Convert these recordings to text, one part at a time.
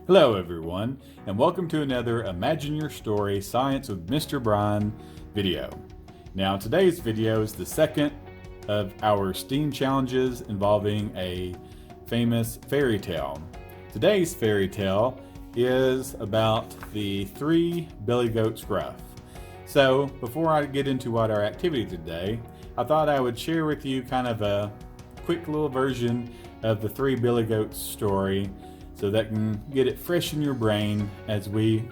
Hello everyone, and welcome to another Imagine Your Story Science with Mr. Brian video. Now today's video is the second of our STEAM challenges involving a famous fairy tale. Today's fairy tale is about the Three Billy Goats Gruff. So before I get into what our activity today, I thought I would share with you kind of a quick little version of the Three Billy Goats story so that can get it fresh in your brain as we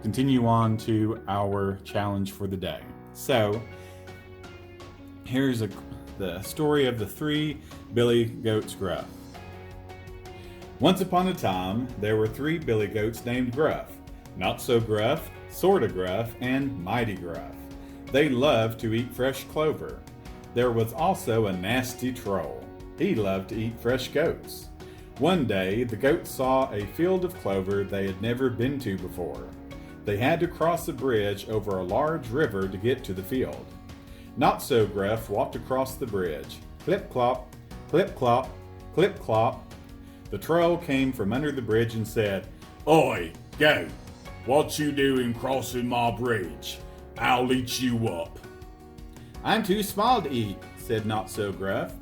continue on to our challenge for the day. So here's the story of the Three Billy Goats Gruff. Once upon a time, there were three billy goats named Gruff, Not So Gruff, Sorta Gruff, and Mighty Gruff. They loved to eat fresh clover. There was also a nasty troll. He loved to eat fresh goats. One day, the goats saw a field of clover they had never been to before. They had to cross a bridge over a large river to get to the field. Not So Gruff walked across the bridge. Clip-clop, clip-clop, clip-clop. The troll came from under the bridge and said, "Oi, goat, what you doing crossing my bridge? I'll eat you up." "I'm too small to eat," said Not So Gruff.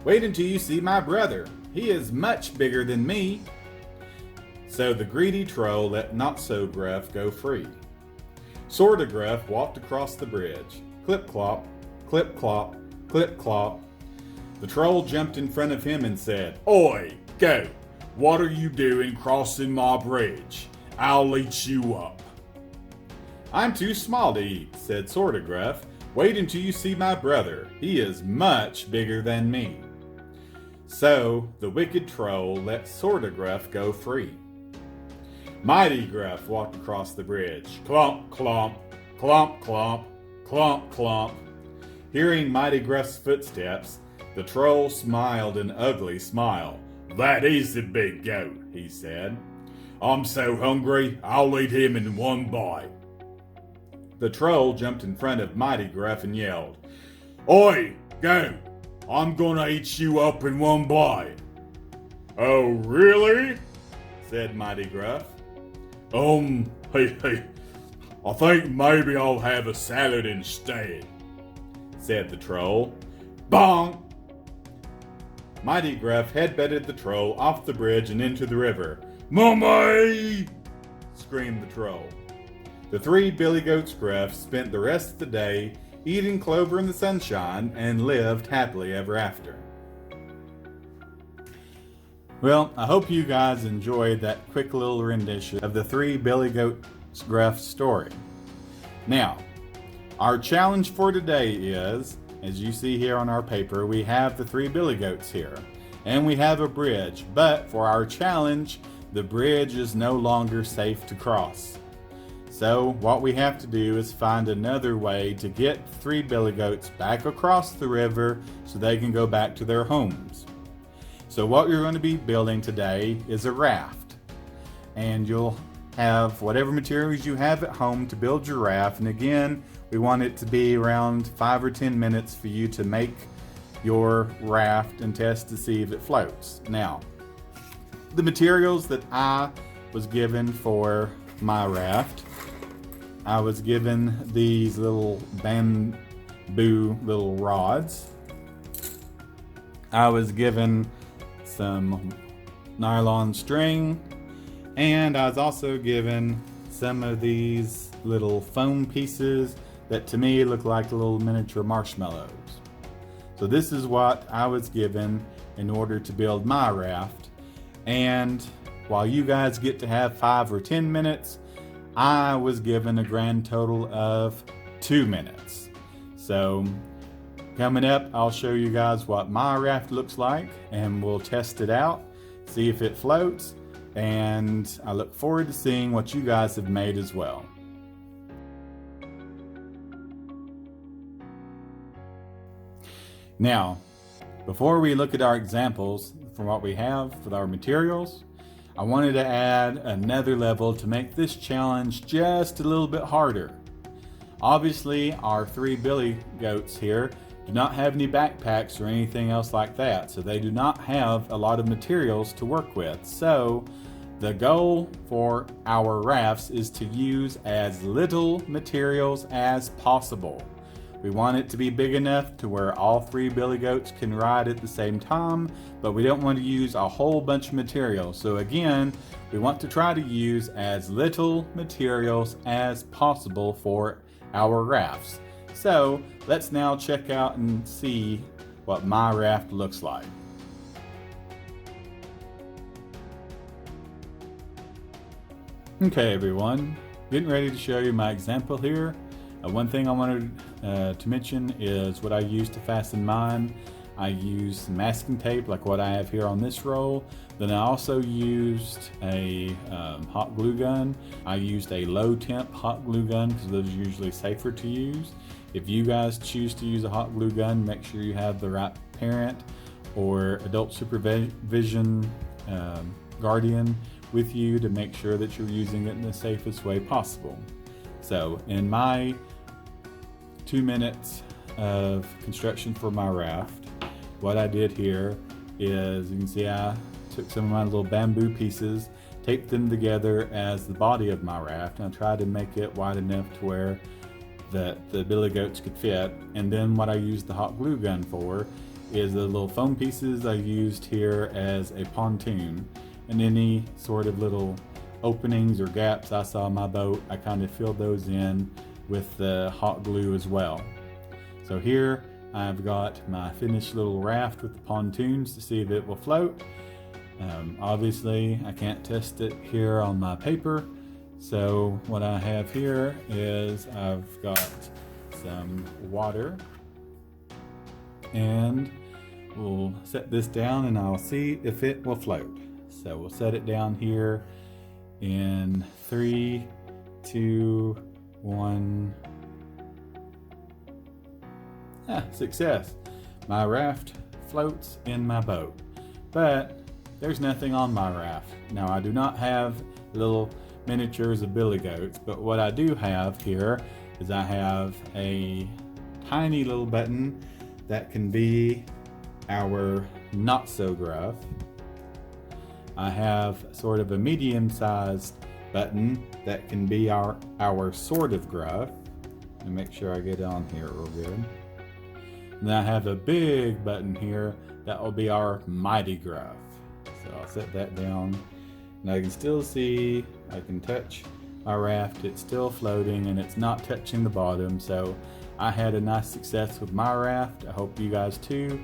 "Wait until you see my brother. He is much bigger than me." So the greedy troll let Not So Gruff go free. Sorta Gruff walked across the bridge. Clip-clop, clip-clop, clip-clop. The troll jumped in front of him and said, "Oi, goat, what are you doing crossing my bridge? I'll eat you up." "I'm too small to eat," said Sorta Gruff. "Wait until you see my brother. He is much bigger than me." So the wicked troll let Sorta Gruff go free. Mighty Gruff walked across the bridge. Clomp, clomp, clomp, clomp, clomp, clomp. Hearing Mighty Gruff's footsteps, the troll smiled an ugly smile. "That is the big goat," he said. "I'm so hungry, I'll eat him in one bite." The troll jumped in front of Mighty Gruff and yelled, "Oi, goat! I'm gonna eat you up in one bite." "Oh, really?" said Mighty Gruff. Hey, I think maybe I'll have a salad instead," said the troll. Bonk! Mighty Gruff headbutted the troll off the bridge and into the river. "Mummy!" screamed the troll. The Three Billy Goats Gruff spent the rest of the day eating clover in the sunshine and lived happily ever after. Well, I hope you guys enjoyed that quick little rendition of the Three Billy Goats Gruff story. Now, our challenge for today is, as you see here on our paper, we have the three billy goats here, and we have a bridge, but for our challenge, the bridge is no longer safe to cross. So what we have to do is find another way to get three billy goats back across the river so they can go back to their homes. So what you're going to be building today is a raft. And you'll have whatever materials you have at home to build your raft. And again, we want it to be around 5 or 10 minutes for you to make your raft and test to see if it floats. Now, the materials that I was given for my raft, I was given these little bamboo little rods. I was given some nylon string, and I was also given some of these little foam pieces that to me look like little miniature marshmallows. So this is what I was given in order to build my raft. And while you guys get to have 5 or 10 minutes, I was given a grand total of 2 minutes. So coming up, I'll show you guys what my raft looks like, and we'll test it out, see if it floats, and I look forward to seeing what you guys have made as well. Now, before we look at our examples from what we have with our materials, I wanted to add another level to make this challenge just a little bit harder. Obviously, our three billy goats here do not have any backpacks or anything else like that, so they do not have a lot of materials to work with. So The goal for our rafts is to use as little materials as possible. We want it to be big enough to where all 3 billy goats can ride at the same time, but we don't want to use a whole bunch of materials. So again, we want to try to use as little materials as possible for our rafts. So let's now check out and see what my raft looks like. Okay everyone, getting ready to show you my example here. One thing I wanted to mention is what I used to fasten mine. I used masking tape like what I have here on this roll. Then I also used a hot glue gun. I used a low temp hot glue gun because those are usually safer to use. If you guys choose to use a hot glue gun, make sure you have the right parent or adult supervision guardian with you to make sure that you're using it in the safest way possible. So in my 2 minutes of construction for my raft, what I did here is, you can see I took some of my little bamboo pieces, taped them together as the body of my raft, and I tried to make it wide enough to where the billy goats could fit. And then what I used the hot glue gun for is the little foam pieces I used here as a pontoon, and any sort of little openings or gaps I saw in my boat, I kind of filled those in with the hot glue as well. So here I've got my finished little raft with the pontoons to see if it will float. Obviously I can't test it here on my paper, so what I have here is I've got some water, and we'll set this down and I'll see if it will float. So we'll set it down here in 3, 2, 1. Success! My raft floats in my boat, but there's nothing on my raft. Now I do not have little miniatures of billy goats, but what I do have here is I have a tiny little button that can be our not so gruff. I have sort of a medium-sized button that can be our sort of gruff. And make sure I get it on here real good. And then I have a big button here that will be our mighty gruff. So I'll set that down, and I can still see, I can touch my raft, it's still floating and it's not touching the bottom. So I had a nice success with my raft. I hope you guys too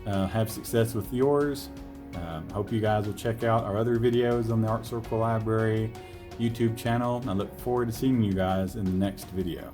have success with yours. Hope you guys will check out our other videos on the Art Circle Library YouTube channel. I look forward to seeing you guys in the next video.